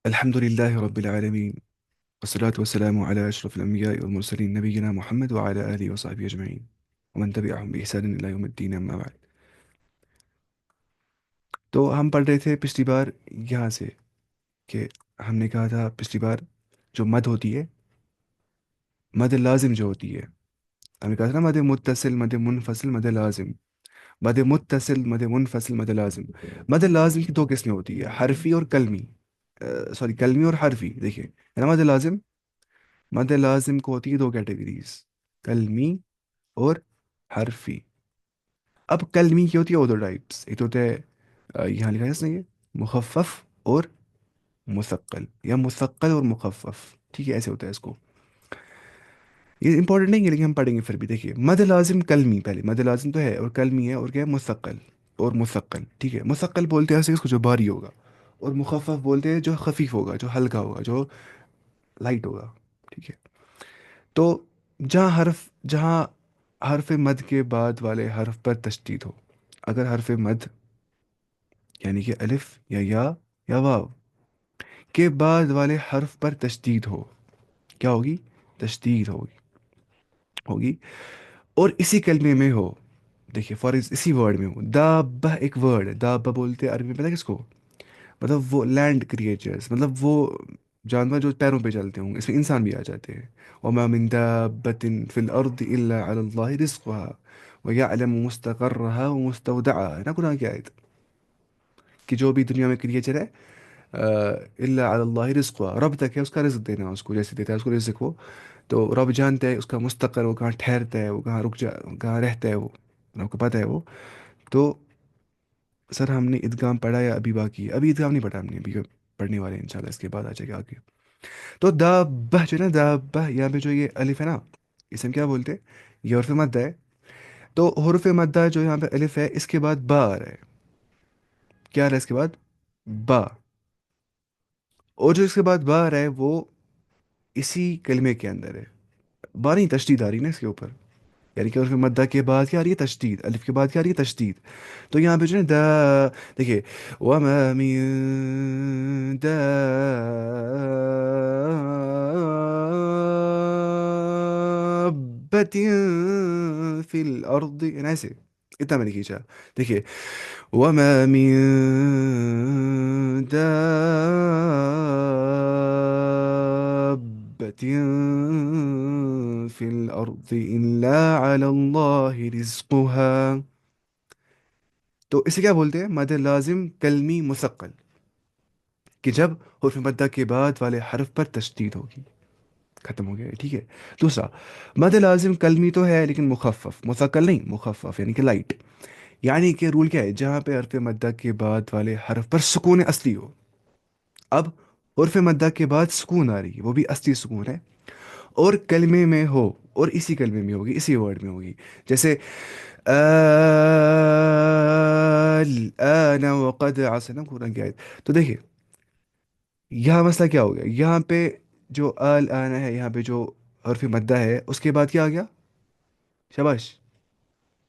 الحمد لله رب العالمين، والصلاة والسلام على أشرف الأنبياء والمرسلين نبينا محمد وعلى آله وصحبه أجمعين ومن تبعهم بإحسان إلى يوم الدين، أما بعد. تو ہم پڑھ رہے تھے پچھلی بار یہاں سے کہ ہم نے کہا تھا پچھلی بار جو مد ہوتی ہے، مد لازم جو ہوتی ہے، ہم نے کہا تھا نا مد متصل، مد منفصل، مد لازم. مد متصل، مد منفصل، مد لازم. مد لازم کی دو قسمیں ہوتی ہے، حرفی اور کلمی. سوری، کلمی اور حرفی. دیکھیے ہے نا مد لازم. مد لازم کو ہوتی ہے دو کیٹیگریز، کلمی اور حرفی. اب کلمی کی ہوتی ہے دو ٹائپس. ایک تو ہوتا ہے یہاں لکھا ہے اس نے یہ مخفف اور مثقل، یا مثقل اور مخفف. ٹھیک ہے، ایسے ہوتا ہے اس کو. یہ امپورٹنٹ نہیں ہے لیکن ہم پڑھیں گے پھر بھی. دیکھیے مد لازم کلمی، پہلے مد لازم تو ہے اور کلمی ہے، اور کیا ہے مثقل اور مثقل. ٹھیک ہے، مثقل بولتے ہیں ایسے اس کو جو بھاری ہوگا، اور مخفف بولتے ہیں جو خفیف ہوگا، جو ہلکا ہوگا، جو لائٹ ہوگا. ٹھیک ہے. تو جہاں حرف مد کے بعد والے حرف پر تشدید ہو، اگر حرف مد یعنی کہ الف یا واو کے بعد والے حرف پر تشدید ہو، کیا ہوگی؟ تشدید ہوگی. اور اسی کلمے میں ہو. دیکھیے اسی ورڈ میں ہو. دابہ ایک ورڈ ہے، دابہ بولتے ہیں عربی میں، پتہ ہے کس کو؟ مطلب وہ لینڈ کریچرز، مطلب وہ جانور جو پیروں پہ چلتے ہوں، اس میں انسان بھی آ جاتے ہیں. وما من دابة في الأرض إلا على الله رزقها ويعلم مستقرها ومستودعها. ہے نا قرآن کی آیت کہ جو بھی دنیا میں کریچر ہے، الا علی اللہ رزقها، رب تک ہے اس کا رزق دینا، اس کو جیسے دیتا ہے اس کو رزق ہو. تو رب جانتا ہے اس کا مستقر، وہ کہاں ٹھہرتا ہے، وہ کہاں کہاں رہتا ہے، وہ رب کو پتہ ہے وہ. تو سر ہم نے ادغام پڑھا یا ابھی باقی ہے؟ ابھی ادغام نہیں پڑھا ہم نے، ابھی پڑھنے والے ہیں انشاءاللہ، اس کے بعد آ جائے گا آگے. تو دابہ جو ہے نا، دابہ یہاں پہ جو یہ الف ہے نا، اسے ہم کیا بولتے ہیں؟ یہ حرف مدہ ہے. تو حرف مدہ جو یہاں پہ الف ہے، اس کے بعد با آ رہا ہے. کیا آ رہا ہے اس کے بعد؟ با. اور جو اس کے بعد با آ رہا ہے وہ اسی کلمے کے اندر ہے. با نہیں، تشدید آ رہی ہے نا اس کے اوپر. یعنی کہ حرف مدہ کے بعد کیا آ رہی ہے؟ تشدید. الف کے بعد کیا آ رہی ہے؟ تشدید. تو یہاں پہ جو ہے دا، دیکھیے وما من دابة في الأرض، يعني ایسے اتنا میں نے کھینچا. دیکھیے وما من دابة في الأرض إلا على الله رزقها. تو اسے کیا بولتے ہیں؟ مد لازم کلمی مثقل، کہ جب حرف مدہ کے بعد والے حرف پر تشدید ہوگی. ختم ہو گیا یہ، ٹھیک ہے. دوسرا، مد لازم کلمی تو ہے لیکن مخفف، مثقل نہیں، مخفف یعنی کہ لائٹ. یعنی کہ رول کیا ہے؟ جہاں پہ حرف مدہ کے بعد والے حرف پر سکون اصلی ہو. اب حرف مدہ کے بعد سکون آ رہی ہے، وہ بھی اصلی سکون ہے، اور کلمے میں ہو، اور اسی کلمے میں ہوگی، اسی ورڈ میں ہوگی. جیسے الآن وقد عصینا قرآن کی آیت. تو دیکھیے یہاں مسئلہ کیا ہو گیا؟ یہاں پہ جو الآن ہے، یہاں پہ جو حرف مدہ ہے، اس کے بعد کیا آ گیا؟ شاباش.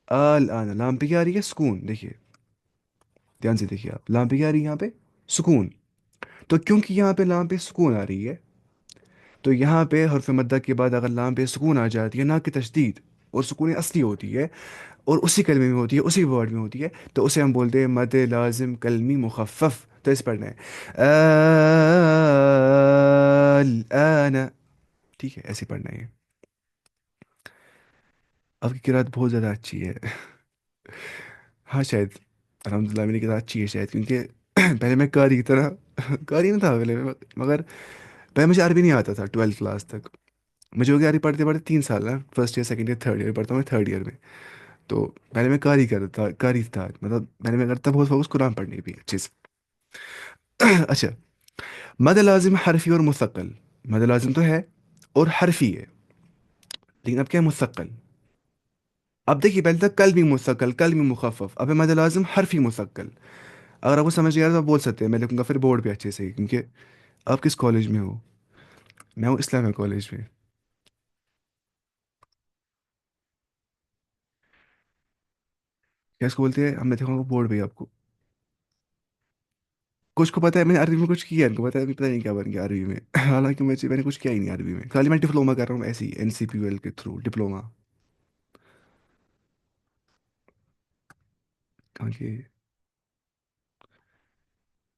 الآن لام پہ کیا آ رہی ہے؟ سکون. دیکھیے دھیان سے دیکھیے آپ، لام پہ کیا آ رہی ہے؟ یہاں پہ سکون. تو کیونکہ یہاں پہ لام پہ سکون آ رہی ہے، تو یہاں پہ حرف مدہ کے بعد اگر لام پہ سکون آ جاتی ہے، نہ کہ تشدید، اور سکون اصلی ہوتی ہے، اور اسی کلمے میں ہوتی ہے، اسی ورڈ میں ہوتی ہے، تو اسے ہم بولتے ہیں مد لازم کلمی مخفف. تو اس پڑھنا ہے الآن. ٹھیک ہے، ایسے پڑھنا ہے. آپ کی قرآت بہت زیادہ اچھی ہے. ہاں شاید، الحمدللہ میری قرآت اچھی ہے شاید، کیونکہ پہلے میں قاری کی طرح قاری نہ تھا پہلے میں، مگر پہلے مجھے عربی نہیں آتا تھا 12 کلاس تک. مجھے ہو گیا عربی پڑھتے پڑھتے 3 سال نا، first year second year third year پڑھتا ہوں میں، تھرڈ ایئر میں. تو پہلے میں قاری کرتا تھا، قاری تھا، مطلب پہلے میں کرتا بہت فوکس قرآن پڑھنے بھی اچھے سے. اچھا، مد لازم حرفی اور مثقل. مد لازم تو ہے اور حرفی ہے، لیکن اب کیا ہے؟ مثقل. اب دیکھیے پہلے تک کل بھی مثقل، کل بھی مخفف، اب ہے مد لازم حرفی مثقل. اگر آپ کو سمجھ نہیں آ رہا تو آپ بول سکتے ہیں، میں لکھوں گا پھر بورڈ پہ اچھے سے، کیونکہ آپ کس کالج میں ہو؟ میں ہوں اسلامیہ کالج میں. کیا اس کو بولتے ہیں؟ ہم میں دکھاؤں گا بورڈ پہ ہی آپ کو. कुछ को पता है मैंने अरबी में कुछ किया, इनको पता है अभी पता नहीं क्या बन गया अरबी में। हालांकि मैंने कुछ किया ही नहीं अरबी में, खाली मैं डिप्लोमा कर रहा हूँ ऐसे ही एनसीपीएल के थ्रू डिप्लोमा। कहाँ के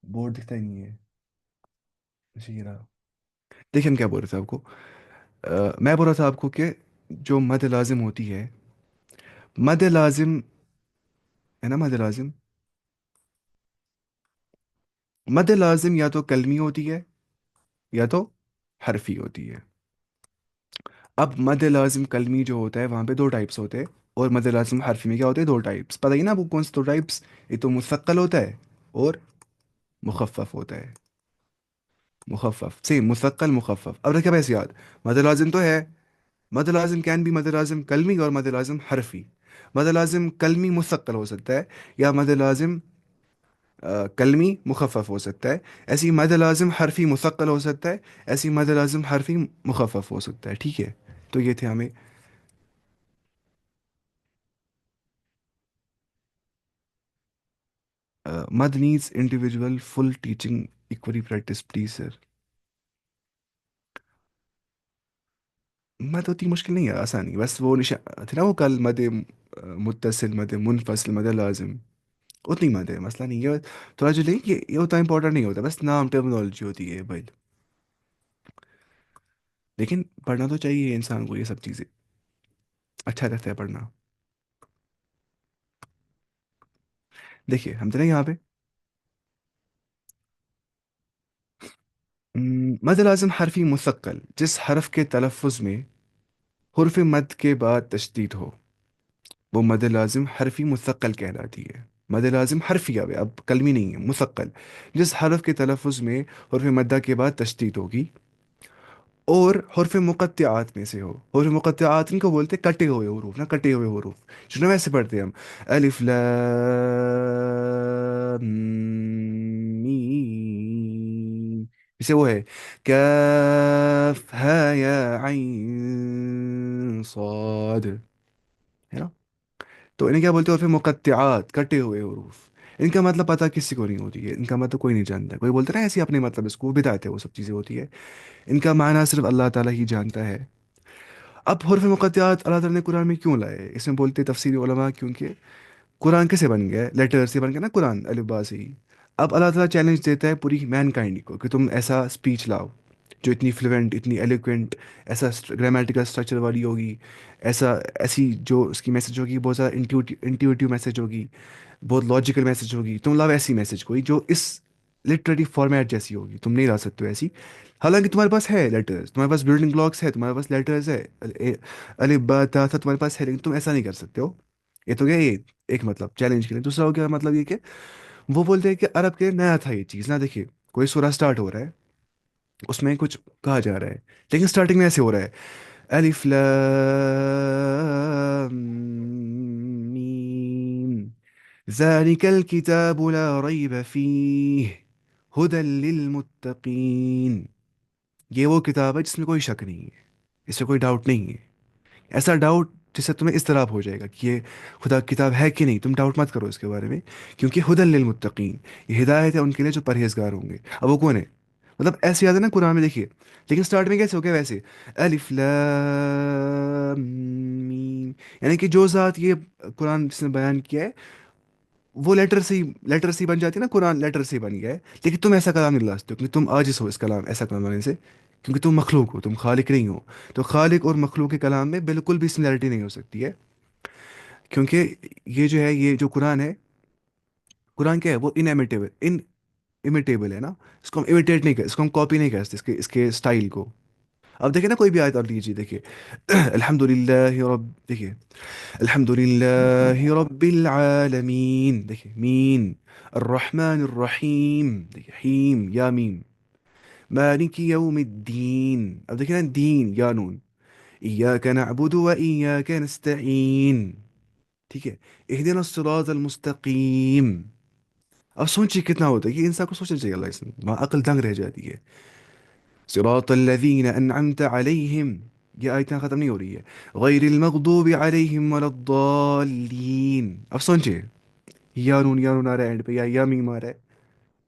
बोर्ड दिखता ही नहीं है। अच्छा ये रहा। देखिए हम क्या बोल रहे थे आपको। मैं बोल रहा था आपको कि जो मद लाजिम होती है, मद लाजिम है ना, मद लाजिम, मद लाजिम या तो कलमी होती है या तो हरफी होती है। अब मद लाजिम कलमी जो होता है वहाँ पे दो टाइप्स होते हैं, और मद लाजिम हरफी में क्या होते हैं, दो टाइप्स, पता ही ना आपको कौन से दो टाइप्स। एक तो मुसक्कल होता है और मुखफ़फ़ होता है। मुखफ़फ़ से मुसक्कल मुखफ़फ़, अब रखिए बस याद। मद लाजिम तो है, मद लाजिम कैन भी मद लाजिम कलमी और मद लाजिम हरफी। मद लाजिम कलमी मुसक्कल हो सकता है, या मद लाजिम कलमी मुखफ़फ़ हो सकता है। ऐसी मद लाजिम हरफी मुसक्कल हो सकता है, ऐसी मद लाजिम हरफी मुखफ़फ़ हो सकता है, ठीक है। तो ये थे हमें। मद needs individual full teaching equally practice please sir. मद उतनी मुश्किल नहीं है, आसानी बस वो निशा थे ना वो कल मद मुत्तसिल मद मुनफसिल मद लाजिम, उतनी मद है, मसला नहीं है। थोड़ा जो नहीं ये उतना इंपॉर्टेंट नहीं होता, बस नाम टर्मिनोलॉजी होती है भाई। लेकिन पढ़ना तो चाहिए इंसान को, ये सब चीज़ें अच्छा लगता है पढ़ना। देखिए हम थे ना यहाँ पे, मद लाजिम हरफी मुसक्कल जिस हरफ के तलफ़ुज़ में हुर्फ मद के बाद तशदीद हो, वो मद लाजिम हरफी मुसक्कल कहलाती है। मद लाजिम हरफी अब कलमी नहीं है, मुसक्कल जिस हरफ के तलफ़ुज़ में हुर्फ मद्दा के बाद तशदीद होगी और हुर्फ मुक़त्तिआत में से हो। हुर्फ मुक़त्तिआत इनको बोलते हैं कटे हुए हुरूफ ना, कटे हुए हुरूफ जिन्हें वैसे पढ़ते हैं हम, अलिफ लाम मीम। जैसे वो है काफ हा या आइन साद, है ना। तो इन्हें क्या बोलते हैं, और फिर मुकत्तिआत कटे हुए हुरूफ। इनका मतलब पता किसी को नहीं होती है, इनका मतलब कोई नहीं जानता। कोई बोलता है ना ऐसे ही अपने मतलब, इसको बिदाते वो सब चीज़ें होती है, इनका माना सिर्फ अल्लाह ताला ही जानता है। अब हुर्फ मुकत्तिआत अल्लाह ताला ने कुरान में क्यों लाए, इसमें बोलते हैं तफसीरी उलमा, क्योंकि कुरान कैसे बन गया, लेटर से बन गया ना कुरान, अलिफ बा से ही। अब अल्लाह ताला चैलेंज देता है पूरी मैन काइंड को कि तुम ऐसा स्पीच लाओ जो इतनी फ्लुएंट, इतनी एलोक्वेंट, ऐसा ग्रामेटिकल स्ट्रक्चर वाली होगी, ऐसा ऐसी जो उसकी मैसेज होगी बहुत ज़्यादा इंट्यूटिव मैसेज होगी, बहुत लॉजिकल मैसेज होगी। तुम लाओ ऐसी मैसेज कोई जो इस लिटरेरी फॉर्मेट जैसी होगी, तुम नहीं ला सकते हो ऐसी। हालांकि तुम्हारे पास है लेटर्स, तुम्हारे पास बिल्डिंग ब्लॉक्स है, तुम्हारे पास लेटर्स है, अलिफ बा ता था तुम्हारे पास है, लेकिन तुम ऐसा नहीं कर सकते हो। ये तो क्या ये एक मतलब चैलेंज के लिए। दूसरा हो गया मतलब ये कि वो बोलते हैं कि अरब के लिए नया था ये चीज़ ना। देखिए कोई सूरा स्टार्ट हो रहा है, उसमें कुछ कहा जा रहा है, लेकिन स्टार्टिंग में ऐसे हो रहा है, अलिफ लाम मीम ज़ालिकल किताबु ला रैब फीह हुदल लिलमुत्तकीन। ये वो किताब है जिसमें कोई शक नहीं है, इसमें कोई डाउट नहीं है। ऐसा डाउट जिससे तुम्हें इस तरह हो जाएगा कि ये खुदा की किताब है कि नहीं, तुम डाउट मत करो इसके बारे में, क्योंकि हुदल लिल मुत्तकीन, ये हिदायत है उनके लिए जो परहेजगार होंगे। अब वो कौन है, मतलब ऐसे याद है ना कुरान में, देखिए। लेकिन स्टार्ट में कैसे हो गया वैसे, अलिफ लाम मीम, यानी कि जो ज़ात ये कुरान जिसने बयान किया है, वो लेटर से ही बन जाती है ना, कुरान लेटर से ही बन गया है। लेकिन तुम ऐसा कलाम नहीं ला सकते हो, क्योंकि तुम आजिज़ हो इस कलाम, ऐसा कलाम लाने से, क्योंकि तुम मखलूक हो, तुम खालिक नहीं हो। तो खालिक और मखलूक के कलाम में बिल्कुल भी सिमिलरिटी नहीं हो सकती है, क्योंकि ये जो है, ये जो कुरान है, कुरान क्या है, वो इन इमिटेबल है ना। इसको हम इमिटेट नहीं कर, इसको हम कॉपी नहीं कर सकते, इसके इसके स्टाइल को। अब देखिए ना कोई भी आयत और लीजिए, देखिए अल्हम्दुलिल्लाह रब, देखिए अल्हम्दुलिल्लाह रब्बिल आलमीन, देखिए मीन, अर्रहमान अर्रहीम, देखिए हीम या मीम, मालिकी यौमिद्दीन। अब देखिए ना दीन या नून, इय्याका नअबुदु व इय्याका नस्तईन, ठीक है, इहदिना सिरातल मुस्तकीम। अब सोचिए कितना होता है, ये इंसान को सोचना चाहिए, अल्लाह इसमें वहाँ अकल दंग रह जाती है। सिरातल लज़ीना अनअमत अलैहिम, ये आयत खत्म नहीं हो रही है, गैरिल मगदूबि अलैहिम वलद्दाल्लीन। अब सोचिए, या नून आ रहा है एंड पे, या मीम आ रहा है,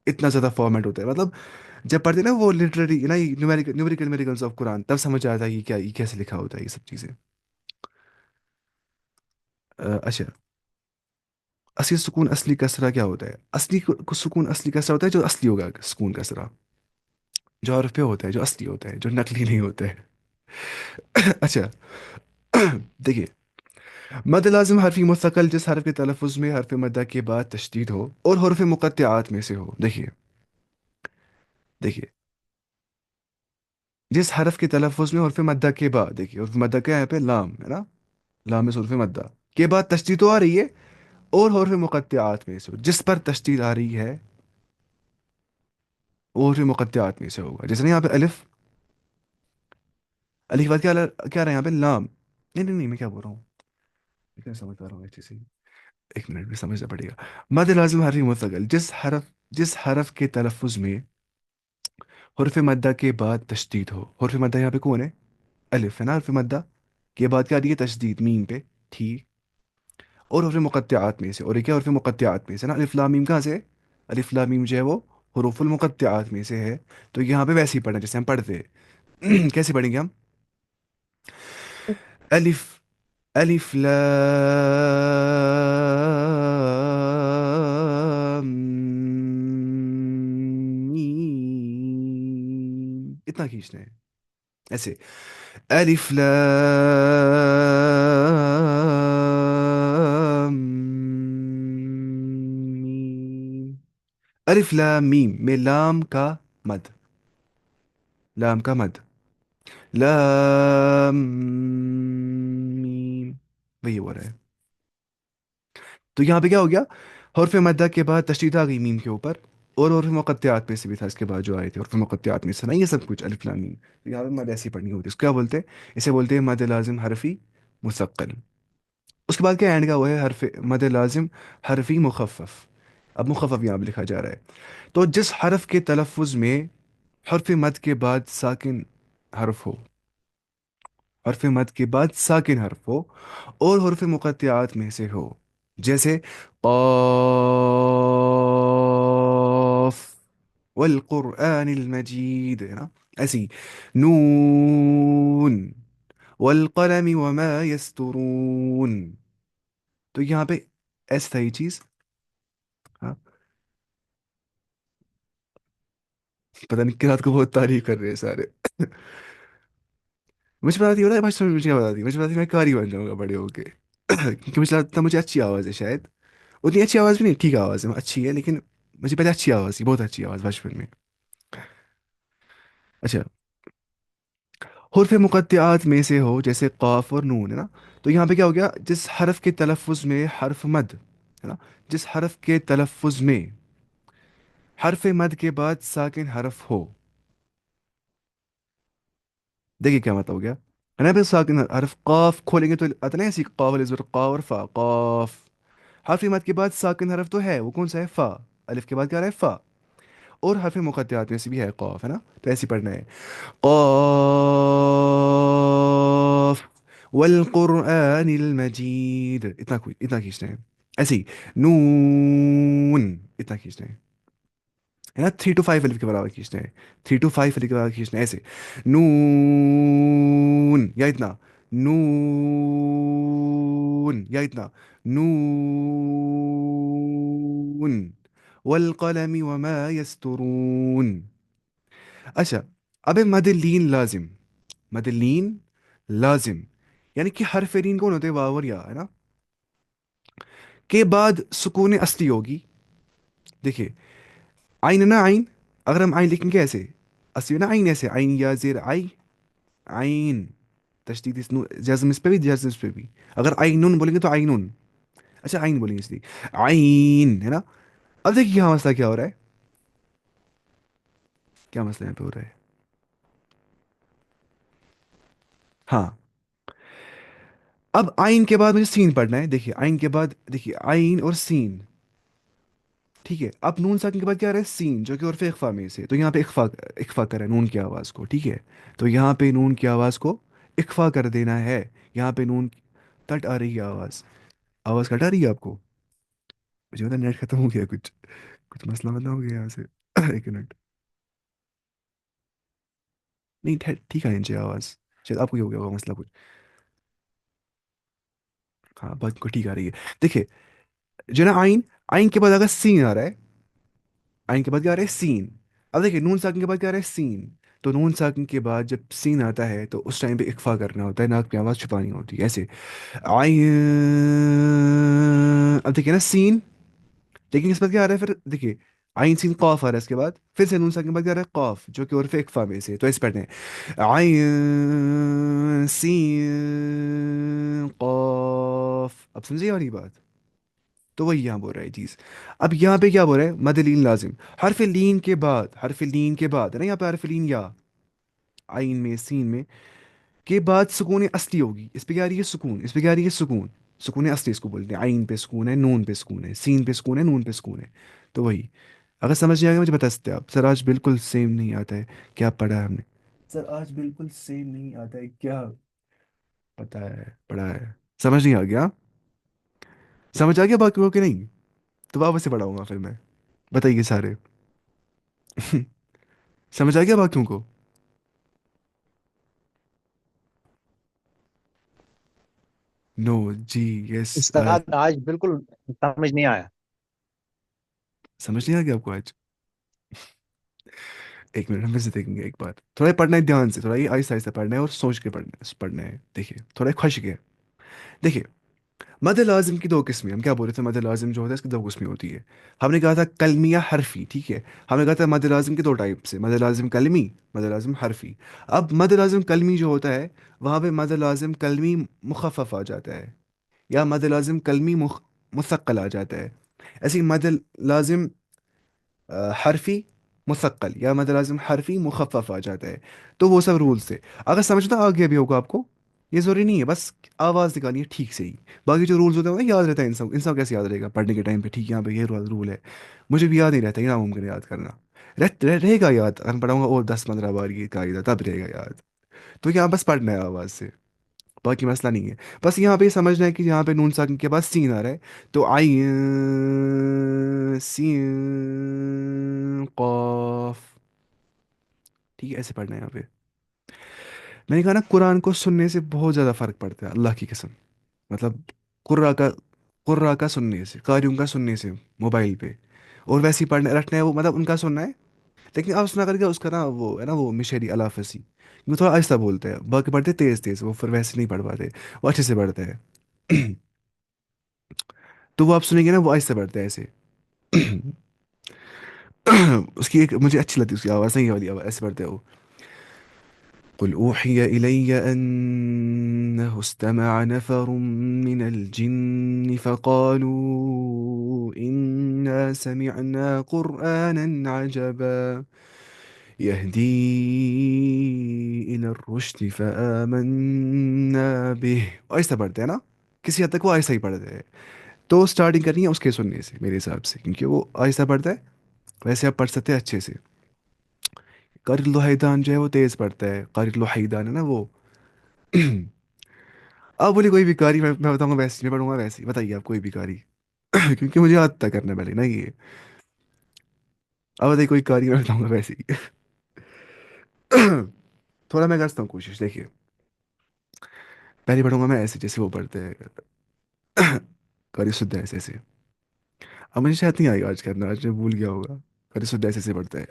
इतना ज़्यादा फॉर्मेट होता है, मतलब जब पढ़ते ना वो लिटरेरी ना, न्यूमेरिकल मेरिकल्स ऑफ कुरान, तब समझ आता है कि क्या, ये कैसे लिखा होता है ये सब चीज़ें। अच्छा, असली सुकून, असली कसरा क्या होता है? असली सुकून, असली कसरा होता है जो असली होगा, सुकून कसरा जो हरफ पे होता है, जो असली होता है, जो नकली नहीं होता है। अच्छा, देखिए, मद लाजिम हरफी मुस्तकिल जिस हरफ के तलफ़ुज़ में हरफ मद्दा के बाद तशदीद हो और हरफ मुक़त्तिआत में से हो। देखिए, देखिए, जिस हरफ के तलफ़ुज़ में हरफ मद्दा के बाद, देखिए हरफ मद्दा क्या है यहाँ पे? लाम है ना, लाम में से हरफ मद्दा के बाद तशदीद तो आ रही है, और हरफ मुक़त्तिआत में से हो, जिस पर तशदीद आ रही है वो हरफ मुक़त्तिआत में से होगा। जैसे ना यहाँ पे अलिफ, अलिफ के बाद क्या रहा है यहाँ पे? लाम। नहीं नहीं नहीं, मैं क्या बोल रहा हूँ, मैं क्या समझ पा रहा हूँ अच्छे से, एक मिनट में समझना पड़ेगा। मद लाजिम हरफ मुस्तकिल जिस हरफ के तलफ़ुज़ में हरफ मद्दा के बाद तशदीद हो। हरफ मद्दा यहाँ पे कौन है? अलिफ है ना, हरफ मद्दा के बाद क्या आ रही है? तशदीद मीम पे, ठीक। और हरफ मुक़त्तिआत में से, और ये क्या हरफ मुक़त्तिआत में से ना, अलिफ लाम मीम कहाँ से है? अलिफ लाम मीम जो है वो हुरूफुल मुक़त्तिआत में से है। तो यहाँ पे वैसे ही पढ़ना जैसे हम पढ़ते हैं। कैसे पढ़ेंगे हम? अलिफ, अलिफ लाम मीम, इतना खींचना है ऐसे। अलिफ लाम मीम। अलिफ लाम मीम में लाम का मद, लाम का मद, लाम मीम, वही हो रहा है। तो यहाँ पे क्या हो गया? हरफ मद्दा के बाद तशदीद आ गई मीम के ऊपर, और हरफ मुक़त्तिआत में से भी था इसके बाद जो आए थे, हरफ मुक़त्तिआत में से ना ये सब कुछ, अलिफ लाम मीम। तो यहाँ पे मद ऐसी पढ़नी होती है। इसको क्या बोलते हैं? इसे बोलते हैं मद लाजिम हरफी मुसक्कल। उसके बाद क्या एंड का वो है? हरफ मद लाजिम हरफी मुखफ़फ़। अब मुखफ़फ़ यहाँ पे लिखा जा रहा है। तो जिस हरफ के तलफ़ुज़ में हरफ मद के बाद साकिन हरफ हो, हरफ मद के बाद साकिन हरफ हो, और हरफ मुक़त्तिआत में से हो, जैसे क़ाफ वल क़ुरआनिल मजीद, है ना, ऐसी, नून वल क़लमि वमा यस्तुरून। तो यहाँ पे ऐसा था ये चीज़। हाँ, पता नहीं किरात को बहुत तारीफ कर रहे हैं सारे। मुझे पता नहीं हो रहा है भाई, मुझे क्या बता दी, मुझे पता थी मैं कारी बन जाऊंगा बड़े होके। क्योंकि मुझे लगता मुझे अच्छी आवाज़ है शायद। उतनी अच्छी आवाज़ भी नहीं, ठीक आवाज़ है, अच्छी है, लेकिन मुझे पहले अच्छी आवाज़ थी, बहुत अच्छी आवाज़ बचपन में। अच्छा, हुर्फ मुक़त्तिआत में से हो, जैसे क़ाफ और नून, है ना। तो यहाँ पे क्या हो गया? जिस हरफ के तलफ़ुज़ में हरफ मद, है ना, जिस हरफ के तलफ़ुज़ में हरफ मद के बाद साकिन हरफ हो। देखिए क्या मतलब हो गया, है ना, पे साकिन हरफ क़ाफ खोलेंगे तो आता ना ऐसी, क़ाफ वाली ज़बर, क़ा और फ़ा, क़ाफ। हरफ मद के बाद साकिन हरफ तो है, वो कौन सा है? फ़ा। अलिफ के बाद क्या आ रहा है? फ़ा। और हरफ मुक़त्तिआत में से भी है क़ाफ, है ना। तो ऐसे पढ़ना है, क़ाफ वल क़ुरआनिल मजीद, इतना कोई, इतना खींचना है। ऐसे ही, नून, इतना खींचना है ना, 3 to 5 अलिफ के बराबर खींचना है, 3 to 5 अलिफ के बराबर खींचना है ऐसे। नून, या इतना, नून, या इतना, नून वल क़लमि वमा यस्तुरून। अच्छा, अबे मद लीन लाजिम, मद लीन लाजिम, यानी कि हरफ लीन कौन होते हैं? वाव और या, है ना, के बाद सुकून असली होगी। देखिए, आइन है ना, आइन, अगर हम आइन लिखेंगे ऐसे, असली ना आइन, ऐसे आइन या जेर आई, आइन, तशदीद इस जज्म इस पे भी, जज्म इस पे भी। अगर आइनुन बोलेंगे तो आइनुन, अच्छा आइन बोलेंगे इसलिए, आइन, है ना। अब देखिए यहाँ मसला क्या हो रहा है, क्या मसला यहाँ पे हो रहा है। हाँ, अब आइन के बाद मुझे सीन पढ़ना है। देखिए आइन के बाद, देखिए आइन और सीन, ठीक है। अब नून साकिन के बाद क्या आ रहा है? सीन, जो कि उर्फ इख्फा में से, तो यहाँ पे इख्फा, इख्फा करें नून की आवाज़ को, ठीक है। तो यहाँ पे नून की आवाज़ को इख्फा कर देना है। यहाँ पे नून कट आ रही है आवाज़, आवाज़ कट आ रही है आपको? मुझे पता नेट खत्म हो गया कुछ, कुछ मसला मतलब हो गया यहाँ से। एक मिनट। नहीं ठीक है, नीचे आवाज़ शायद आपको ही हो गया होगा मसला कुछ। हाँ बात को ठीक आ रही है। देखिए, जो ना आइन, आइन के बाद अगर सीन आ रहा है, आइन के बाद क्या आ रहा है, सीन। अब देखिए नून साकिन के बाद क्या आ रहा है, सीन। तो नून साकिन के बाद जब सीन आता है तो उस टाइम पे इक्फा करना होता है, नाक पे आवाज़ छुपानी होती है ऐसे। आइन, अब देखिए ना सीन, लेकिन इस पर क्या आ रहा है फिर देखिए, आइन सीन कॉफ आ रहा है इसके बाद, फिर से नून साकिन के बाद क्या आ रहा है, कॉफ, जो कि उर्फ इक्फा में से, तो इस पढ़ते हैं आइन सीन कॉफ। अब समझिए वाली बात। तो वही यहाँ बोल रहा है चीज़। अब यहाँ पे क्या बोल रहा है, मद लीन लाजिम, हरफ लीन के बाद, हरफ लीन के बाद है ना यहाँ पे हरफ लीन या, आइन में सीन में, के बाद सुकून असली होगी। इस पे क्या आ रही है, सुकून। इस पे क्या आ रही है, सुकून। सुकून असली इसको बोलते हैं। आइन पे सुकून है, नून पे सुकून है, सीन पे सुकून है, नून पे सुकून है। तो वही, अगर समझ नहीं आएगा मुझे बता सकते हैं आप। सर आज बिल्कुल सेम नहीं आता है, क्या पढ़ा है हमने। सर आज बिल्कुल सेम नहीं आता है क्या, पता है पढ़ा है, समझ नहीं आ गया। समझ आ गया बाकी को कि नहीं, तो वापस से पढ़ाऊंगा फिर मैं, बताइए सारे। समझ आ गया बाकियों को। नो जी, यस आज। उस्ताद आज बिल्कुल समझ नहीं आया। समझ नहीं आ गया आपको आज। एक मिनट हम फिर से देखेंगे एक बार, थोड़ा पढ़ना है ध्यान से, थोड़ा ही आहिस्ता आहिस्ता पढ़ना है और सोच के पढ़ना है। देखिए थोड़ा खुश के। देखिए, मद लाजिम की दो किस्में, हम क्या बोल रहे थे, मद लाजिम जो होता है इसकी दो किस्में होती है। हमने कहा था कलमी या हरफी, ठीक है। हमने कहा था मद लाजिम के दो टाइप से, मद लाजिम कलमी, मद लाजिम हरफी। अब मद लाजिम कलमी जो होता है, वहाँ पे मद लाजिम कलमी मुखफ़फ़ आ जाता है, या मद लाजिम कलमी मुसक्कल आ जाता है। ऐसे ही मद लाजिम हरफी मुसक्कल या मद लाजिम हरफी मुखफ़फ़ आ जाता है। तो वो सब रूल्स थे। अगर समझना आ गया भी होगा आपको, ये ज़रूरी नहीं है, बस आवाज़ निकालिए ठीक से ही। बाकी जो रूल्स होते हैं वो ना याद रहता है इंसान, इंसान कैसे याद रहेगा पढ़ने के टाइम पे, ठीक है यहाँ पे ये रूल है। मुझे भी याद नहीं रहता, ये नामुमकिन है याद करना। रहेगा याद, अगर पढ़ाऊंगा और 10-15 बार ये कायदा तब रहेगा याद। तो यहाँ बस पढ़ना है आवाज़ से, बाकी मसला नहीं है। बस यहाँ पे ये समझना है कि यहाँ पे नून साकिन के बाद सीन आ रहा है, तो आई सीन कॉफ, ठीक है ऐसे पढ़ना है यहाँ पे। मैंने कहा ना, कुरान को सुनने से बहुत ज़्यादा फ़र्क पड़ता है, अल्लाह की कसम। मतलब कुर्रा का, कुर्रा का सुनने से, कारियों का सुनने से मोबाइल पे, और वैसे ही पढ़ने रखना है वो, मतलब उनका सुनना है। लेकिन आप सुना करके उसका ना वो है ना, वो मिशरी अलाफसी, वो थोड़ा आहिस्ता बोलते हैं, बाकी पढ़ते तेज तेज, वो फिर वैसे नहीं पढ़ पाते, वो अच्छे से पढ़ते हैं। तो वो आप सुनेंगे ना, वो आहिस्ता पढ़ते हैं ऐसे। उसकी एक मुझे अच्छी लगती है उसकी आवाज़, नहीं वाली आवाज़, ऐसे पढ़ते हैं वो। قل أوحي إلي أنه استمع نفر من الجن فقالوا إنا سمعنا قرآنا عجبا يهدي إلى الرشد فآمنا به। ऐसा पढ़ते हैं ना, किसी हद तक वो ऐसा ही पढ़ते हैं। तो स्टार्टिंग करनी है उसके सुनने से मेरे हिसाब से, क्योंकि वो आहिस्ता पढ़ता है। वैसे आप पढ़ सकते हैं अच्छे से। कारी लोहाइदान जो है वो तेज पढ़ता है, कारी लोहाइदान है ना वो। आप बोलिए कोई भिखारी, मैं बताऊंगा वैसे, मैं पढ़ूंगा वैसे ही, बताइए आप कोई भिखारी। क्योंकि मुझे आता करना पहले ना ये। अब बताइए कोई कारी, मैं बताऊंगा वैसे ही। थोड़ा मैं करता हूँ कोशिश, देखिए। पहले पढ़ूंगा मैं ऐसे जैसे वो पढ़ते हैं। कारी शुद्ध ऐसे ऐसे। अब मुझे शायद नहीं आएगा आज करना, आज मैं भूल गया होगा। कारी शुद्ध ऐसे ऐसे पढ़ते हैं।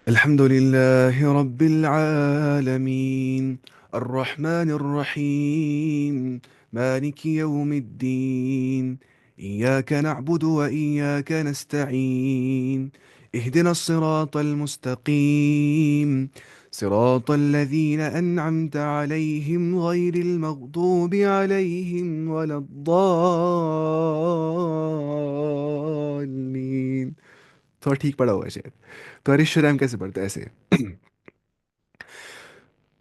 الحمد لله رب العالمين الرحمن الرحيم مالك يوم الدين إياك نعبد وإياك نستعين اهدنا الصراط المستقيم صراط الذين أنعمت عليهم غير المغضوب عليهم ولا الضالين। थोड़ा ठीक पढ़ा हुआ है शायद। तो हरीश रैम कैसे पढ़ते हैं ऐसे।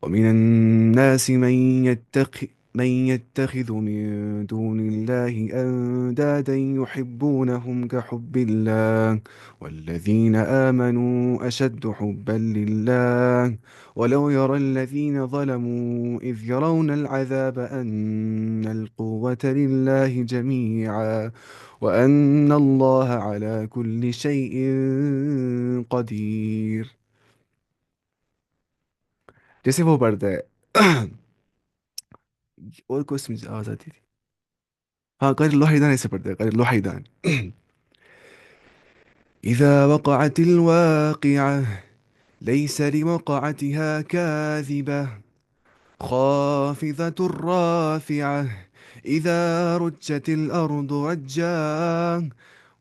ومن الناس من يتقي من يتخذ من دون الله أندادا يحبونهم كحب الله والذين آمنوا أشد حبا لله ولو يرى الذين ظلموا إذ يرون العذاب أن القوة لله جميعا وأن الله على كل شيء قدير. جیسے وہ پڑھتا ہے اور کوئی اس میں آواز آتی تھی. हाँ قال الوحيدان ऐसे पढ़ते हैं قال الوحيدان. إذا وقعت الواقعة ليس لوقعتها كاذبة خافضة رافعة إذا رجت الأرض رجا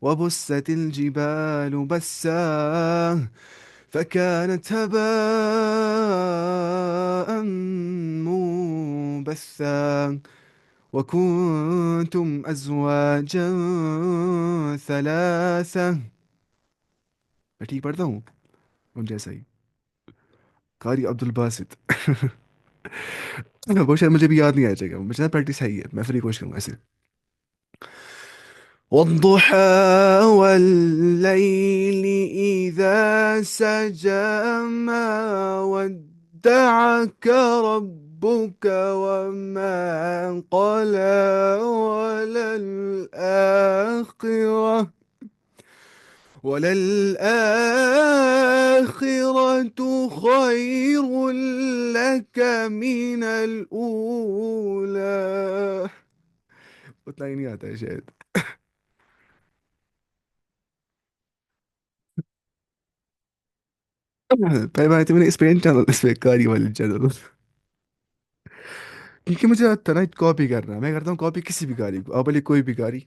وبست الجبال بسا فكانت هباء منبثا وكنتم أزواجا ثلاثة. میں ٹھیک پڑھتا ہوں ان جیسا ہی. قاری عبد الباسط. وہ شاید مجھے بھی یاد نہیں آ جائے گا, مجھے پریکٹس ہے ہی ہے, میں پھر کوشش کروں گا ایسے. والضحى والليل إذا سجى ما ودعك ربك وما قلى وللآخرة خير لك من الأولى. اتنا ہی نہیں آتا ہے شاید. پہلے بار تو میں نے اس پہ چینل, اس پہ کاری والے چینل, کیونکہ مجھے آتا ہے نا کاپی کرنا, میں کرتا ہوں کاپی کسی بھی کاری کو, اب بولے کوئی بھی کاری.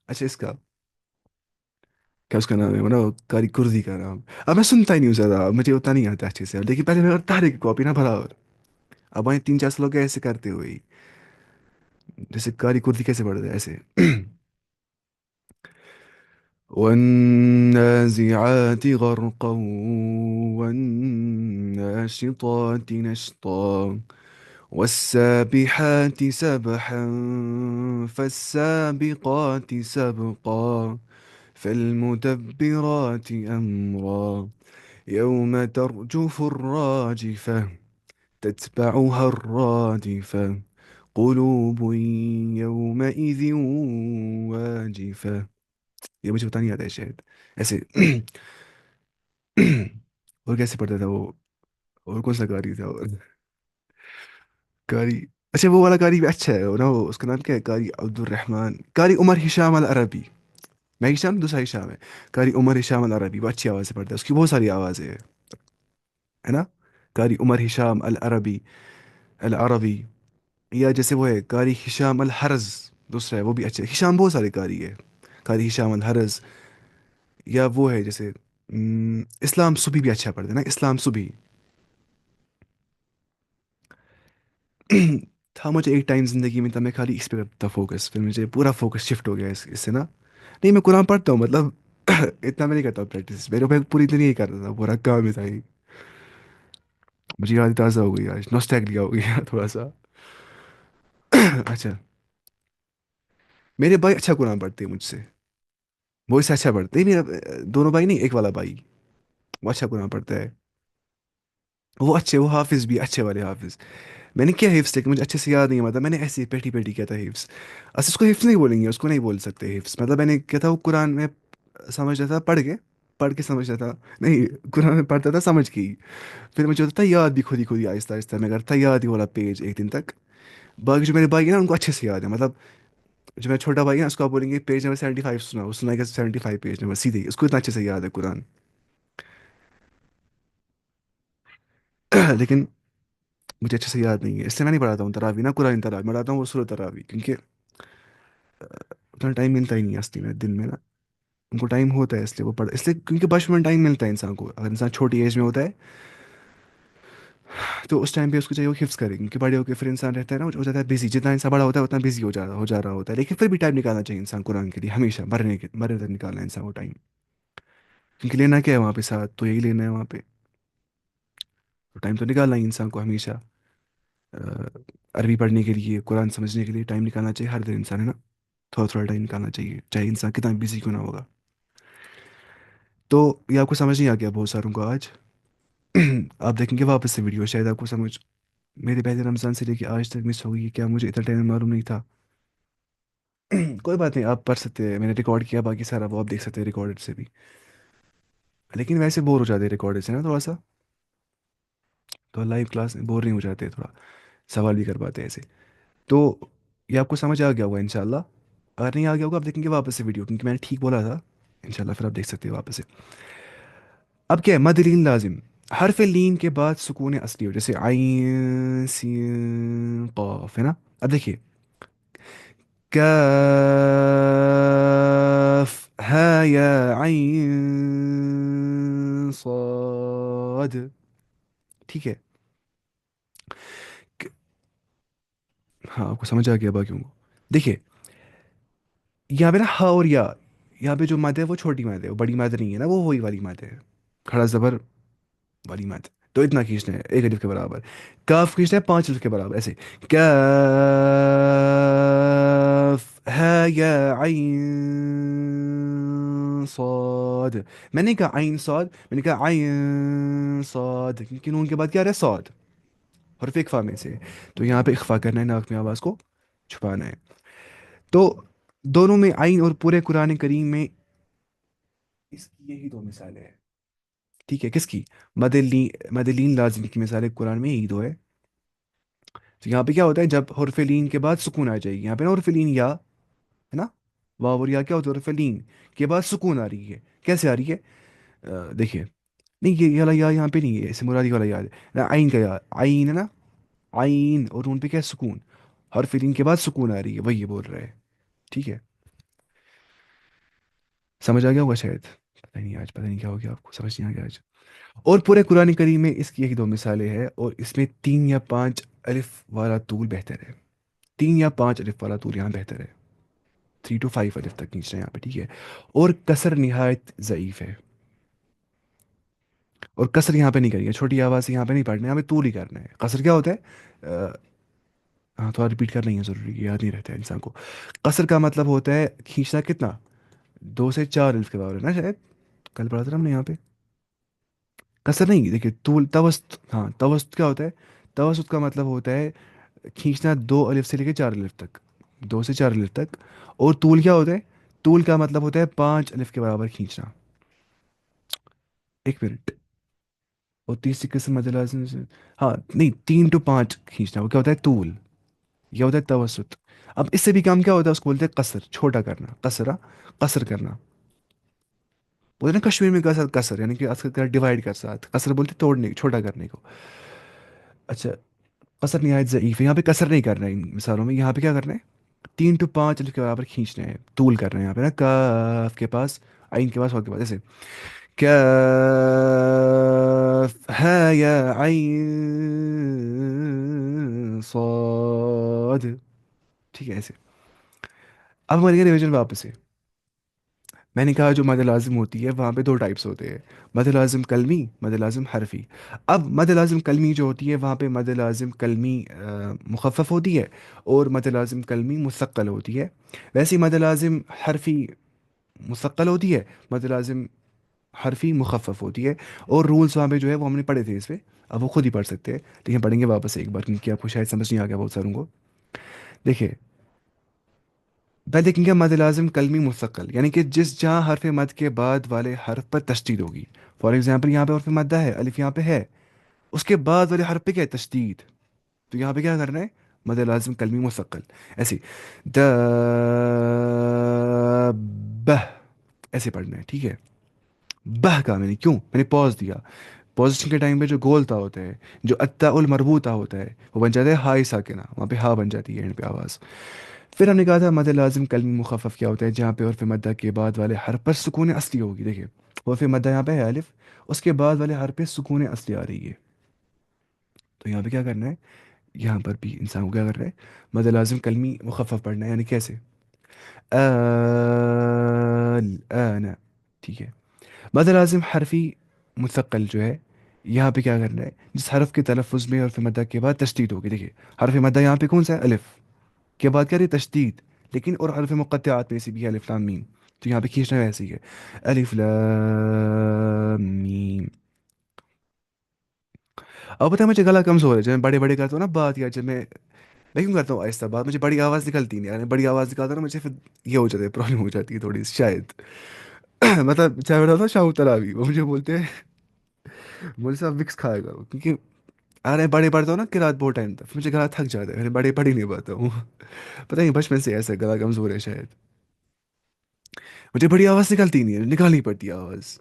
اچھا اس کا کیا اس کا نام ہے, وہ نا کاری کردی کا نام. اب میں سنتا ہی نہیں ہوں زیادہ, مجھے اتنا نہیں آتا اچھے سے, لیکن پہلے میں کرتا ہر ایک کاپی نا برابر. اب آئے 3 4 لوگ ایسے کرتے ہوئے جیسے کاری کردی کیسے پڑھتے ہیں ایسے. والنازعات غرقا والناشطات نشطا والسابحات سبحا فالسابقات سبقا فالمدبرات أمرا يوم ترجف الراجفة تتبعها الرادفة قلوب يومئذ واجفة. یہ مجھے پتا نہیں آتا ہے شاید ایسے. اور کیسے پڑھتا تھا وہ, اور کون سا کاری تھا اور کاری. اچھا وہ والا کاری بھی اچھا ہے, وہ نا وہ اس کا نام کیا ہے, کاری عبد الرحمن, کاری عمر ہشام العربی. میں ہشام, دوسرا ہشام ہے. کاری عمر ہشام العربی, وہ اچھی آواز سے پڑھتا ہے, اس کی بہت ساری آوازیں ہیں, ہے نا. کاری عمر ہشام العربی, العربی. یا جیسے وہ ہے کاری ہشام الحرز, دوسرا ہے وہ بھی اچھا ہے. ہشام بہت سارے کاری ہے, کاری ہشام الحرز. یا وہ ہے جیسے اسلام صبح بھی اچھا پڑھتا ہے نا, اسلام صبح. تھا مجھے ایک ٹائم زندگی میں, تب میں خالی اس پہ کرتا تھا فوکس, پھر مجھے پورا فوکس شفٹ ہو گیا اس سے نا. نہیں میں قرآن پڑھتا ہوں مطلب اتنا میں نہیں کرتا ہوں پریکٹس, میرے اوپر پوری طرح نہیں کرتا تھا, پورا کام ہی تھا ہی. مجھے یاد تازہ ہو گئی آج, نوسٹیگلیا ہو گیا تھوڑا سا. اچھا, میرے بھائی اچھا قرآن پڑھتے ہیں مجھ سے, وہ اس سے اچھا پڑھتے ہیں. میرا دونوں بھائی نہیں, ایک والا بھائی, وہ اچھا قرآن پڑھتا ہے. وہ اچھے, وہ حافظ بھی اچھے والے حافظ. میں نے کیا حفظ تھے کہ مجھے اچھے سے یاد نہیں آتا, میں نے ایسے ہی پیٹی پیٹی کیا تھا حفظ. اصل اس کو حفظ نہیں بولیں گے, اس کو نہیں بول سکتے حفظ, مطلب میں نے کیا تھا, وہ قرآن میں سمجھتا تھا پڑھ کے سمجھتا تھا. نہیں قرآن میں پڑھتا تھا سمجھ کے ہی, پھر مجھے ہوتا تھا یاد بھی خود ہی خود ہی, آہستہ آہستہ میں کرتا تھا یاد ہی والا پیج ایک دن تک. باقی جو میرے بھائی ہیں نا, ان کو اچھے سے یاد ہے, مطلب جو میرا چھوٹا بھائی ہے نا, اس کو آپ بولیں گے پیج نمبر 75 سنا, وہ سنائے گا 75 پیج نمبر سیدھے ہی, اس کو اتنا اچھے سے یاد ہے قرآن. لیکن مجھے اچھے سے یاد نہیں ہے, اس لیے میں نہیں پڑھاتا ہوں تراوی نا, قرآن تراوی میں پڑھاتا ہوں وہ سورۃ تراوی, کیونکہ اتنا ٹائم ملتا ہی نہیں ہے اصلی میں دن میں نا. ان کو ٹائم ہوتا ہے اس لیے وہ پڑھ, اس لیے کیونکہ بچپن میں ٹائم ملتا ہے انسان کو, اگر انسان چھوٹی ایج میں ہوتا ہے تو اس ٹائم پہ اس کو چاہیے وہ حفظ کرے, کیونکہ بڑے ہو کے پھر انسان رہتا ہے نا, ہو جاتا ہے بزی, جتنا انسان بڑا ہوتا ہے اتنا بزی ہو جا رہا ہوتا ہے. لیکن پھر بھی ٹائم نکالنا چاہیے انسان قرآن کے لیے, ہمیشہ مرنے تک نکالنا ہے انسان کو ٹائم, کیونکہ لینا کیا ہے وہاں پہ ساتھ, تو یہی لینا ہے وہاں پہ, تو ٹائم تو نکالنا ہی انسان کو ہمیشہ. عربی پڑھنے کے لیے، قرآن سمجھنے کے لیے ٹائم نکالنا چاہیے ہر دن انسان، ہے نا؟ تھوڑا تھوڑا ٹائم نکالنا چاہیے، چاہے انسان کتنا بزی کیوں نہ ہوگا۔ تو یہ آپ کو سمجھ نہیں آ گیا بہت ساروں کو آج؟ آپ دیکھیں گے واپس سے ویڈیو، شاید آپ کو سمجھ، میرے پہلے رمضان سے لے کے آج تک مس ہو گئی، کیا مجھے اتنا ٹائم معلوم نہیں تھا؟ کوئی بات نہیں، آپ پڑھ سکتے ہیں، میں نے ریکارڈ کیا باقی سارا، وہ آپ دیکھ سکتے ہیں ریکارڈڈ سے بھی، لیکن ویسے بور ہو جاتے ہیں ریکارڈڈ سے نا تھوڑا سا، تو لائیو کلاس میں بور نہیں ہو جاتے، تھوڑا سوال بھی کر پاتے ہیں ایسے۔ تو یہ آپ کو سمجھ آ گیا ہوگا انشاءاللہ، اگر نہیں آ گیا ہوگا آپ دیکھیں گے واپس سے ویڈیو، کیونکہ میں نے ٹھیک بولا تھا، انشاءاللہ پھر آپ دیکھ سکتے ہیں واپس سے۔ اب کیا ہے، مد لین لازم، حرف لین کے بعد سکون اصلی ہو، جیسے عین سین قاف، ہے نا؟ اب دیکھیے، کاف ہا یا عین صاد، ٹھیک ہے؟ ک- ہاں آپ کو سمجھ آ گیا باقیوں کو؟ دیکھیے یہاں پہ نا ہا اور یا، یہاں پہ جو مد ہے وہ چھوٹی مد ہے، وہ بڑی مد نہیں ہے نا، وہ وہی والی مد ہے، کھڑا زبر والی مد، تو اتنا کھینچنا ہے ایک الف کے برابر۔ کاف کھینچنا ہے 5 الف کے برابر، ایسے کاف ہا یا عین صاد، میں نے کہا عین صاد، میں نے کہا عین صاد، کیونکہ نون کے بعد کیا رہا ہے؟ صاد، حرف اخفا میں سے، تو یہاں پہ اخفا کرنا ہے، ناک میں آواز کو چھپانا ہے۔ تو دونوں میں عین اور پورے قرآن کریم میں اس کی یہی دو مثالیں ہیں، ٹھیک ہے؟ کس کی؟ مد لین لازم کی مثالیں قرآن میں یہی دو ہے۔ تو یہاں پہ کیا ہوتا ہے جب حرف لین کے بعد سکون آ جائے گی، یہاں پہ نا حرف لین یا، ہے نا؟ واو اور یا کیا ہوتا ہے؟ حرف لین کے بعد سکون آ رہی ہے، کیسے آ رہی ہے؟ دیکھیے، نہیں یہ والا یا یہاں پہ نہیں ہے، اسے مرادی والا یا ہے نا، عین کا یا، عین ہے نا، عین اور نون پہ کیا ہے؟ سکون، حرف لین کے بعد سکون آ رہی ہے، وہی یہ بول رہا ہے، ٹھیک ہے؟ سمجھ آ گیا ہوگا شاید، پتہ نہیں آج، پتہ نہیں کیا ہو گیا آپ کو، سمجھ نہیں آ گیا آج؟ اور پورے قرآن کریم میں اس کی یہی دو مثالیں ہیں، اور اس میں 3 یا 5 الف والا طول بہتر ہے، 3 یا 5 الف والا طول یہاں بہتر ہے، 3 to 5 الف تک کھینچنا ہے یہاں پہ، ٹھیک ہے؟ اور کسر نہایت ضعیف ہے، اور کسر یہاں پہ نہیں کریں گے، چھوٹی آواز سے یہاں پہ نہیں پڑھنا ہے، یہاں پہ طول ہی کرنا ہے۔ کسر کیا ہوتا ہے؟ ہاں تھوڑا ریپیٹ کرنا ہی ہے ضروری، یہ یاد نہیں رہتا ہے انسان کو۔ قصر کا مطلب ہوتا ہے کھینچنا کتنا؟ 2 سے 4 الف کے برابر ہے نا شاید، کل پڑھا تھا نا ہم نے یہاں پہ۔ قصر نہیں، دیکھیے طول توسط، ہاں توسط کیا ہوتا ہے؟ توسط کا مطلب ہوتا ہے کھینچنا 2 الف سے لے کے 4 الف تک، 2 سے 4 الف تک۔ اور طول کیا ہوتا ہے؟ طول کا مطلب ہوتا ہے 5 الف کے برابر کھینچنا۔ ایک منٹ، اور تیسری قسم مد لازم ہاں نہیں، 3 to 5 کھینچنا، وہ کیا ہوتا ہے؟ طول، یہ ہوتا ہے توسط۔ اب اس سے بھی کام کیا ہوتا ہے؟ اس کو بولتے ہیں قصر، چھوٹا کرنا، قصرا، قصر کرنا، بولتے ہیں نا کشمیر میں قصر، قصر یعنی کہ ڈیوائڈ کر ساتھ، قصر بولتے ہیں توڑنے، چھوٹا کرنے کو۔ اچھا، قصر نہایت ضعیف ہے، یہاں پہ قصر نہیں کرنا ہے ان مثالوں میں، یہاں پہ کیا کرنا ہے؟ 3 to 5 الف کے برابر کھینچنا ہے، طول کرنا ہے یہاں پہ نا، کاف کے پاس، عین کے پاس، واو کے پاس، ایسے کاف ہا یا عین صاد، ٹھیک ہے؟ ایسے۔ اب ہمارے ریویژن واپس ہے، میں نے کہا جو مد لازم ہوتی ہے وہاں پہ 2 ٹائپس ہوتے ہیں، مد لازم کلمی، مد لازم حرفی۔ اب مد لازم کلمی جو ہوتی ہے وہاں پہ مد لازم کلمی مخفف ہوتی ہے، اور مد لازم کلمی مثقل ہوتی ہے۔ ویسے ہی مد لازم حرفی مثقل ہوتی ہے، مد لازم حرفی مخفف ہوتی ہے، اور رولس وہاں پہ جو ہے وہ ہم نے پڑھے تھے اس پہ، اب وہ خود ہی پڑھ سکتے ہیں، لیکن پڑھیں گے واپس ایک بار کیونکہ آپ کو شاید سمجھ نہیں آ گیا بہت ساروں کو۔ دیکھیں، پہلے دیکھیں گے مد لازم کلمی مستقل، یعنی کہ جہاں حرف مد کے بعد والے حرف پر تشدید ہوگی، فار ایگزامپل یہاں پہ حرف مدہ ہے، الف یہاں پہ ہے، اس کے بعد والے حرف پہ کیا ہے؟ تشدید، تو یہاں پہ کیا کرنا ہے؟ مد لازم کلمی مستقل، ایسے د بہ، ایسے پڑھنا ہے، ٹھیک ہے؟ بہ کا میں نے کیوں، میں نے پوز دیا، پوزیشن کے ٹائم پہ جو گولتا ہوتا ہے، جو اتا المربوطہ ہوتا ہے، وہ بن جاتا ہے ہائی ساکنہ، وہاں پہ ہا بن جاتی ہے اینڈ پہ آواز۔ پھر ہم نے کہا تھا مد لازم کلمی مخفف کیا ہوتا ہے؟ جہاں پہ حرف مدہ کے بعد والے حرف پر سکون اصلی ہوگی، دیکھیں حرف مدہ یہاں پہ ہے الف، اس کے بعد والے حرف پہ سکون اصلی آ رہی ہے، تو یہاں پہ کیا کرنا ہے؟ یہاں پر بھی انسان کو کیا کرنا ہے؟ مد لازم کلمی مخفف پڑھنا ہے، یعنی کیسے؟ آن، ٹھیک ہے؟ مد لازم حرفی مثقل جو ہے यहाँ पे क्या करना है, जिस हरफ के तलफ़ुज़ में हरफ मद्दा के बाद तशदीद होगी, देखिए हरफ मद्दा यहाँ पे कौन सा है, अलिफ, के बाद क्या रही तशदीद, लेकिन और हरफ मुक़त्तआत में से भी है अलिफ लाम मीम, तो यहाँ पे खींचना वैसे ही है, अलिफ लाम मीम। अब पता है मुझे गला कमज़ोर है, जब मैं बड़े बड़े करता हूँ ना बात, या जब मैं क्यों करता हूँ आहिस्ता बात, मुझे बड़ी आवाज़ निकलती नहीं, यार बड़ी आवाज़ निकालता ना मुझे फिर ये हो जाता है, प्रॉब्लम हो जाती है थोड़ी शायद। मतलब चाहे बता था शाहू तलावी, वो मुझे बोलते हैं मुझे सब विक्स खाया करो, क्योंकि अरे बड़े पढ़ता हूँ ना कि रात बहुत टाइम तक, फिर मुझे गला थक जाता है, फिर बड़े पढ़ ही नहीं पाता हूँ। पता नहीं बचपन से ऐसा गला कमज़ोर है शायद, मुझे बड़ी आवाज़ निकलती नहीं है, निकालनी पड़ती है आवाज़।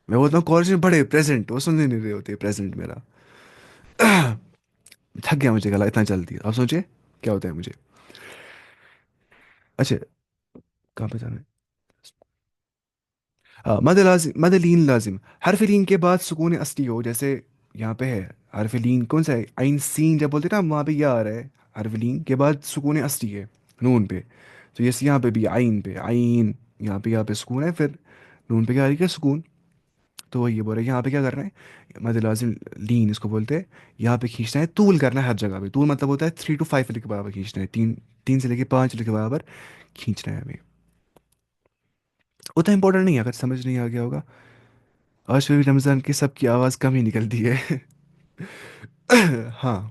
मैं बोलता हूँ कॉलेज में बड़े प्रेजेंट, वो सुन ही नहीं रहे होते प्रेजेंट मेरा। थक गया मुझे गला इतना जल्दी, आप सोचिए क्या होता है मुझे। अच्छा, कहाँ पे जाना है। हाँ, मद लाजिम, मद लीन लाजिम, हरफ लीन के बाद सुकून असली हो, जैसे यहाँ पे है हरफ लीन कौन सा है, आइन सीन जब बोलते हैं ना वहाँ पे यह आ रहा है, हरफ लीन के बाद सुकून असली है नून पे, तो जैसे यहाँ पे भी आइन पे आइन, यहाँ पे सुकून है, फिर नून पे क्या आ रही है सुकून, तो वही ये बोल रहे हैं यहाँ पे क्या करना है, मद लाजिम लीन इसको बोलते हैं, यहाँ पे खींचना है, तूल करना है हर जगह पे, तूल मतलब होता है 3 to 5 के बराबर खींचना है, तीन तीन से लेके 5 के बराबर खींचना है हमें। उतना इंपॉर्टेंट नहीं है, अगर समझ नहीं आ गया होगा। आज फिर भी रमज़ान की सबकी आवाज़ कम ही निकलती है। हाँ।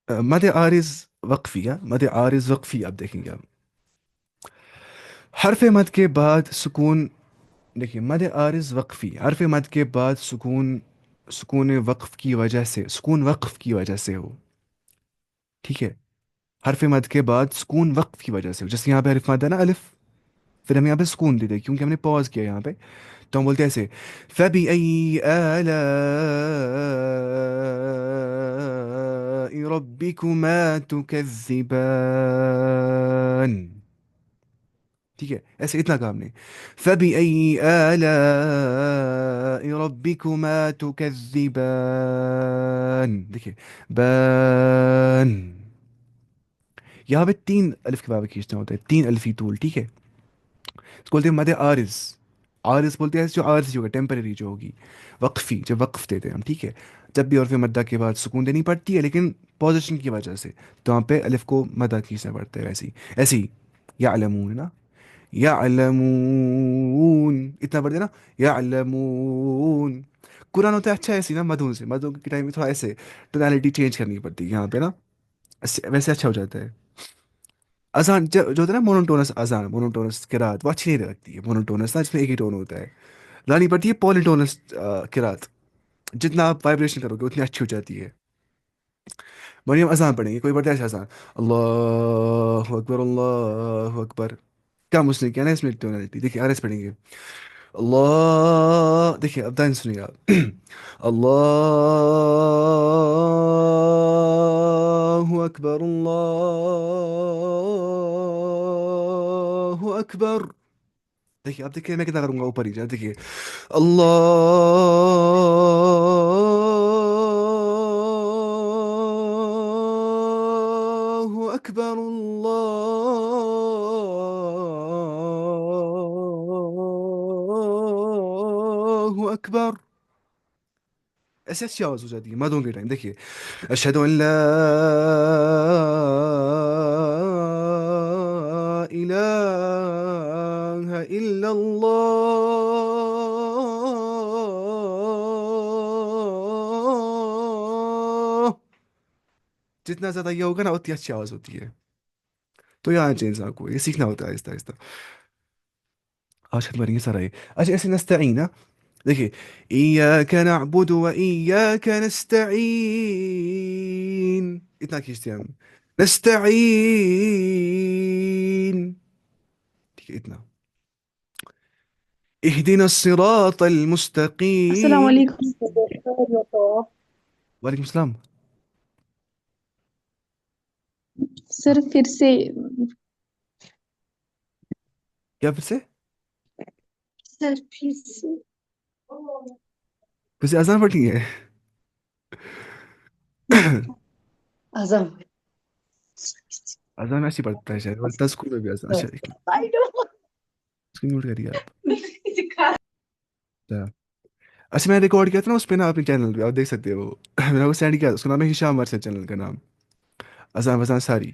मद आरिज वक्फी, मद आरिज वक्फी आप देखेंगे आप, हरफ मद के बाद सुकून, देखिए मद आरिज वक्फी हरफ मद के बाद सुकून, सुकून वक्फ की वजह से, सुकून वक्फ की वजह से हो, ठीक है, हरफ मद के बाद सुकून वक्फ की वजह से हो, जैसे यहाँ पे हरफ मद है ना अलिफ, फिर हम यहाँ पे सुकून दे दे क्योंकि हमने पॉज किया यहाँ पे, तो हम बोलते हैं ऐसे, फबी आलाई रब्बिकुमा तुकज़िबान, ठीक है, ऐसे इतना काम नहीं, फबी आलाई रब्बिकुमा तुकज़िबान, देखिए बान, यहाँ पे तीन अलिफ के बराबर खींचना होता है, तीन अलिफी तूल, ठीक है, इसको बोलते हैं मद आरिज, आरिज बोलते हैं जो आरिज होगा टेम्परेरी जो होगी, वक्फी जब वक्फ देते हैं हम, ठीक है, जब भी और मद्दा के बाद सुकून देनी पड़ती है, लेकिन पोजीशन की वजह से, तो वहाँ पे अलिफ को मद्दा खींचना पड़ता है, वैसे ही ऐसे ही, यालमून है ना, यालमून इतना पढ़ते हैं ना, यालमून, कुरान होता है अच्छा ऐसे ही ना, मधुन से, मधु के टाइम में थोड़ा ऐसे टोनालिटी चेंज करनी पड़ती है यहाँ पे ना, वैसे अच्छा हो जाता है। अजान जो होता है ना मोनोटोनस अजान, मोनोटोनस किरात वो अच्छी नहीं लगती है, मोनोटोनस ना जिसमें एक ही टोन होता है, लानी पड़ती है पॉलीटोनस किरात, जितना आप वाइब्रेशन करोगे उतनी अच्छी हो जाती है। मरियम अजान पढ़ेंगे, कोई पढ़ता है ऐसे अजान, अल्लाह अकबर अल्लाह अकबर, क्या उसने किया ना इसमें टोनलिटी, देखिए आर एस पढ़ेंगे, अल्लाह, देखिए अब दाइन सुनिए आप, अल्लाह अकबर अल्लाह अकबर, देखिए अब देखिए मैं कितना करूंगा ऊपर ही जा, देखिए अल्लाह अकबर अल्लाह अकबर, ऐसे अच्छी आवाज हो जाती है मदों के टाइम, देखिए अशहदु अन ला इलाहा इल्लल्लाह, जितना ज्यादा ये होगा ना उतनी अच्छी आवाज होती है, तो यहाँ चाहिए इंसान को ये सीखना होता है आहिस्ता आहिस्ता। आज खत्म करेंगे सारा ये। अच्छा ऐसे नस्तईन ना, देखिए इय्याक नअबुदु व इय्याक नस्तईन, इतना खींचते हैं हम, नस्तईन, ठीक है इतना, اهدنا الصراط السلام المستقيم। عليكم خير बताओ। वालेकुम सलाम। सर फिर से क्या फिर से, सर फिर से फिर से अजान पढ़नी है। अज़म अजान ऐसी पढ़ता है शायद, और तज़कुर में भी अजान, अच्छा एक आई डोंट स्क्रीन नोट करिए आप। अच्छा मैं रिकॉर्ड किया था ना उस पे ना अपने चैनल पे, आप देख सकते हो। मैंने वो सेंड किया, उसका नाम है हिशाम अरशद, चैनल का नाम। अजान वजान सारी,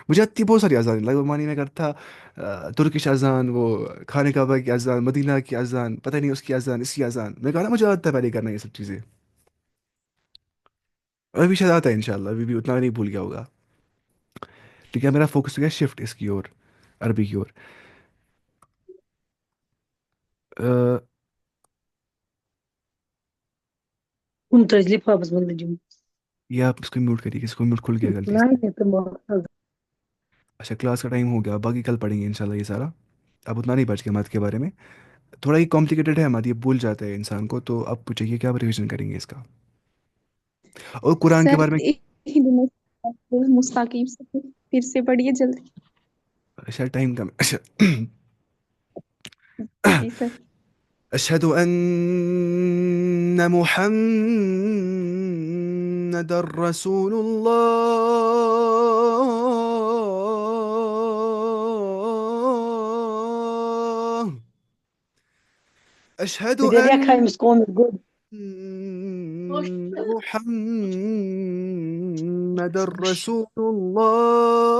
मुझे आती बहुत सारी अजान लग मानी में करता। तुर्किश अजान, वो खाने काबा की अजान, मदीना की अजान, पता नहीं उसकी अजान, इसकी अजान। मैं कहा ना मुझे आता है पहले करना ये सब चीज़ें। अभी शायद आता है इंशाल्लाह, अभी भी उतना नहीं भूल गया होगा। ठीक है, मेरा फोकस हो गया शिफ्ट इसकी ओर, अरबी की ओर। अ, Unutacağız lafımız bunu diyorum. ये आप इसको म्यूट करिए, इसको म्यूट खुल गया गलती से। Nein, nicht mehr. अच्छा क्लास का टाइम हो गया, बाकी कल पढ़ेंगे इंशाल्लाह ये सारा। अब उतना नहीं बच गया मैथ के बारे में, थोड़ा ही कॉम्प्लिकेटेड है मैथ, ये भूल जाता है इंसान को, तो अब पूछिए क्या रिविजन करेंगे इसका। और कुरान के सर बारे में। एक ही दिन में मुस्ताकिम से फिर से पढ़िए जल्दी। अच्छा टाइम कम है। अच्छा। जी सर। أشهد أن محمد رسول الله. أشهد Bir de أن yakayım komik good. محمد رسول الله.